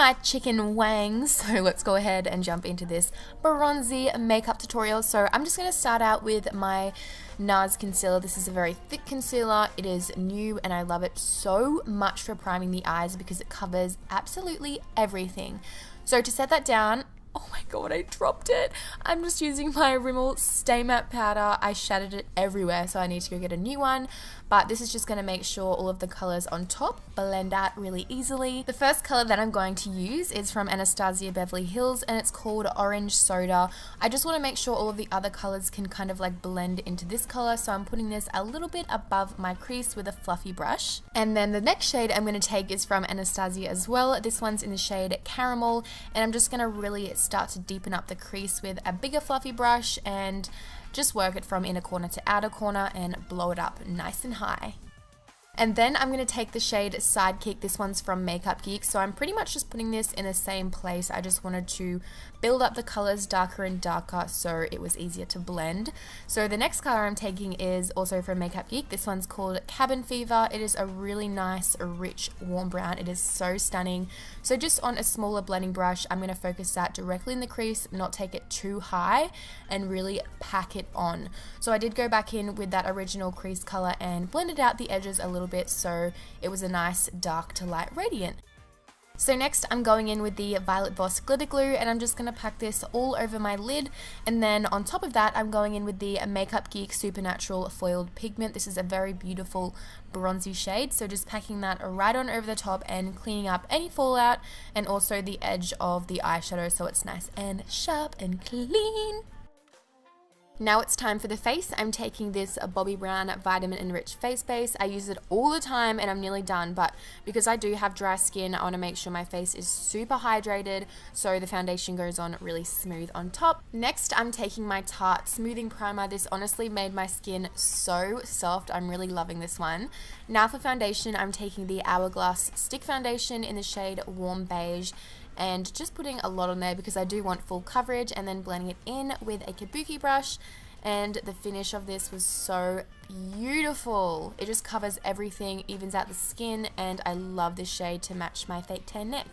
my chicken wangs. So let's go ahead and jump into this bronzy makeup tutorial. So I'm just going to start out with my NARS concealer. This is a very thick concealer. It is new and I love it so much for priming the eyes because it covers absolutely everything. So to set that down, oh my god, I dropped it. I'm just using my Rimmel Stay Matte powder. I shattered it everywhere, so I need to go get a new one. But this is just going to make sure all of the colors on top blend out really easily. The first color that I'm going to use is from Anastasia Beverly Hills, and it's called Orange Soda. I just want to make sure all of the other colors can kind of like blend into this color, so I'm putting this a little bit above my crease with a fluffy brush. And then the next shade I'm going to take is from Anastasia as well. This one's in the shade Caramel, and I'm just going to really start to deepen up the crease with a bigger fluffy brush and just work it from inner corner to outer corner and blow it up nice and high. And then I'm going to take the shade Sidekick. This one's from Makeup Geek, so I'm pretty much just putting this in the same place. I just wanted to build up the colors darker and darker so it was easier to blend. So the next color I'm taking is also from Makeup Geek. This one's called Cabin Fever. It is a really nice, rich, warm brown. It is so stunning. So just on a smaller blending brush, I'm going to focus that directly in the crease, not take it too high, and really pack it on. So I did go back in with that original crease color and blended out the edges a little bit so it was a nice dark to light gradient. So next I'm going in with the Violet Voss glitter glue, and I'm just going to pack this all over my lid, and then on top of that I'm going in with the Makeup Geek Supernatural Foiled Pigment. This is a very beautiful bronzy shade, so just packing that right on over the top and cleaning up any fallout and also the edge of the eyeshadow so it's nice and sharp and clean. Now it's time for the face. I'm taking this Bobbi Brown Vitamin Enriched Face Base. I use it all the time and I'm nearly done, but because I do have dry skin, I want to make sure my face is super hydrated so the foundation goes on really smooth on top. Next, I'm taking my Tarte Smoothing Primer. This honestly made my skin so soft. I'm really loving this one. Now for foundation, I'm taking the Hourglass Stick Foundation in the shade Warm Beige, and just putting a lot on there because I do want full coverage, and then blending it in with a kabuki brush. And the finish of this was so beautiful. It just covers everything, evens out the skin, and I love this shade to match my fake tan neck.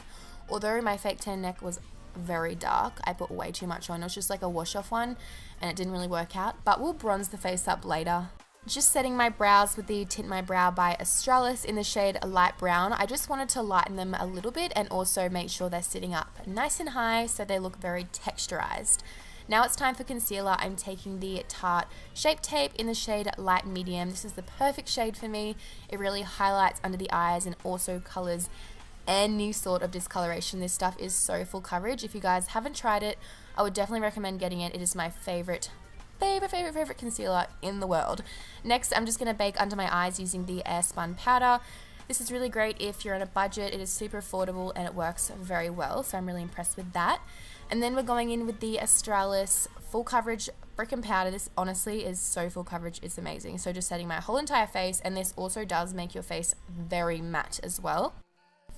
Although my fake tan neck was very dark, I put way too much on. It was just like a wash off one and it didn't really work out, but we'll bronze the face up later. Just setting my brows with the Tint My Brow by Australis in the shade Light Brown. I just wanted to lighten them a little bit and also make sure they're sitting up nice and high so they look very texturized. Now it's time for concealer. I'm taking the Tarte Shape Tape in the shade Light Medium. This is the perfect shade for me. It really highlights under the eyes and also colors any sort of discoloration. This stuff is so full coverage. If you guys haven't tried it, I would definitely recommend getting it. It is my favorite concealer in the world. Next, I'm just going to bake under my eyes using the Airspun powder. This is really great if you're on a budget. It is super affordable and it works very well, so I'm really impressed with that. And then we're going in with the Australis full coverage brick and powder. This honestly is so full coverage, it's amazing. So just setting my whole entire face, and this also does make your face very matte as well.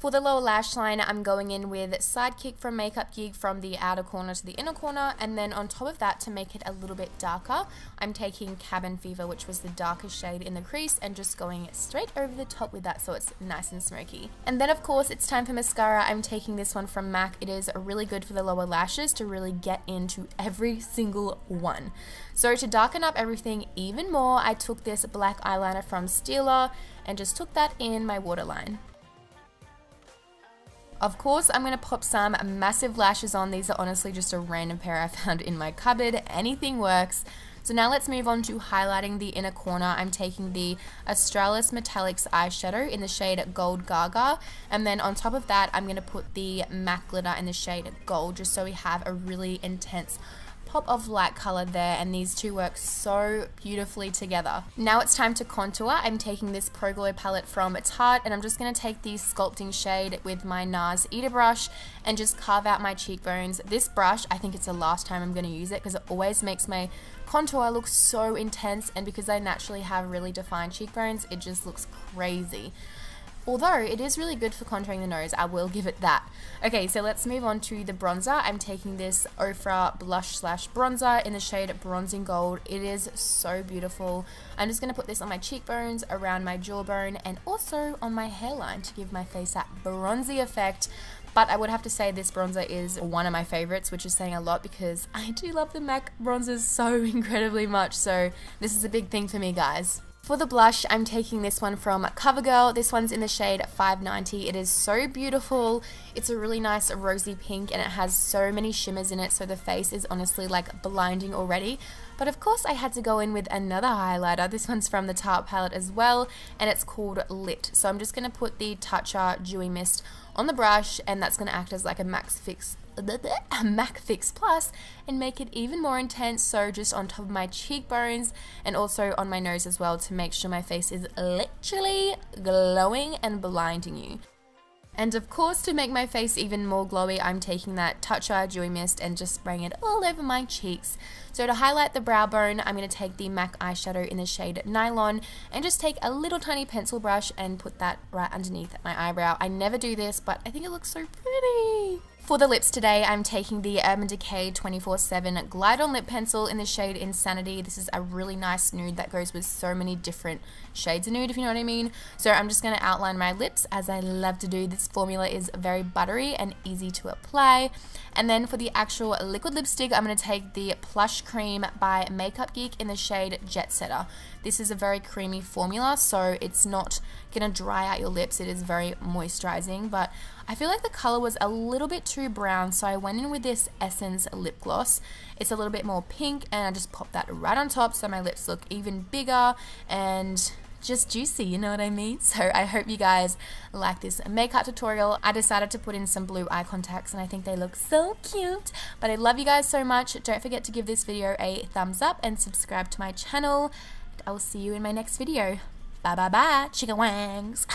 For the lower lash line, I'm going in with Sidekick from Makeup Geek from the outer corner to the inner corner, and then on top of that, to make it a little bit darker, I'm taking Cabin Fever, which was the darkest shade in the crease, and just going straight over the top with that so it's nice and smoky. And then of course it's time for mascara. I'm taking this one from MAC. It is really good for the lower lashes to really get into every single one. So to darken up everything even more, I took this black eyeliner from Stilla and just took that in my waterline. Of course, I'm going to pop some massive lashes on. These are honestly just a random pair I found in my cupboard. Anything works. So now let's move on to highlighting the inner corner. I'm taking the Australis Metallix eyeshadow in the shade Gold Gaga. And then on top of that, I'm going to put the MAC glitter in the shade Gold, just so we have a really intense pop of light color there, and these two work so beautifully together. Now it's time to contour. I'm taking this Pro Glow palette from Tarte, and I'm just going to take the sculpting shade with my NARS Eater brush and just carve out my cheekbones. This brush, I think it's the last time I'm going to use it because it always makes my contour look so intense, and because I naturally have really defined cheekbones, it just looks crazy. Although it is really good for contouring the nose, I will give it that. Okay, so let's move on to the bronzer. I'm taking this Ofra blush slash bronzer in the shade Bronzing Gold. It is so beautiful. I'm just going to put this on my cheekbones, around my jawbone, and also on my hairline to give my face that bronzy effect. But I would have to say this bronzer is one of my favorites, which is saying a lot because I do love the MAC bronzers so incredibly much. So this is a big thing for me, guys. For the blush, I'm taking this one from CoverGirl. This one's in the shade 590. It is so beautiful. It's a really nice rosy pink and it has so many shimmers in it, so the face is honestly like blinding already. But of course I had to go in with another highlighter. This one's from the Tarte palette as well, and it's called Lit. So I'm just going to put the Toucher Dewy Mist on the brush, and that's going to act as like a MAC Fix Plus and make it even more intense, so just on top of my cheekbones and also on my nose as well, to make sure my face is literally glowing and blinding you. And of course, to make my face even more glowy, I'm taking that Toucher Dewy Mist and just spraying it all over my cheeks. So to highlight the brow bone, I'm going to take the MAC eyeshadow in the shade Nylon and just take a little tiny pencil brush and put that right underneath my eyebrow. I never do this, but I think it looks so pretty. For the lips today, I'm taking the Urban Decay 24/7 Glide On Lip Pencil in the shade Insanity. This is a really nice nude that goes with so many different shades of nude, if you know what I mean. So I'm just going to outline my lips as I love to do. This formula is very buttery and easy to apply. And then for the actual liquid lipstick, I'm going to take the Plush Cream by Makeup Geek in the shade Jet Setter. This is a very creamy formula, so it's not going to dry out your lips. It is very moisturizing, but I feel like the color was a little bit too brown, so I went in with this Essence lip gloss. It's a little bit more pink, and I just popped that right on top so my lips look even bigger and just juicy, you know what I mean? So I hope you guys like this makeup tutorial. I decided to put in some blue eye contacts and I think they look so cute. But I love you guys so much. Don't forget to give this video a thumbs up and subscribe to my channel. I will see you in my next video. Bye bye bye, chicken wangs.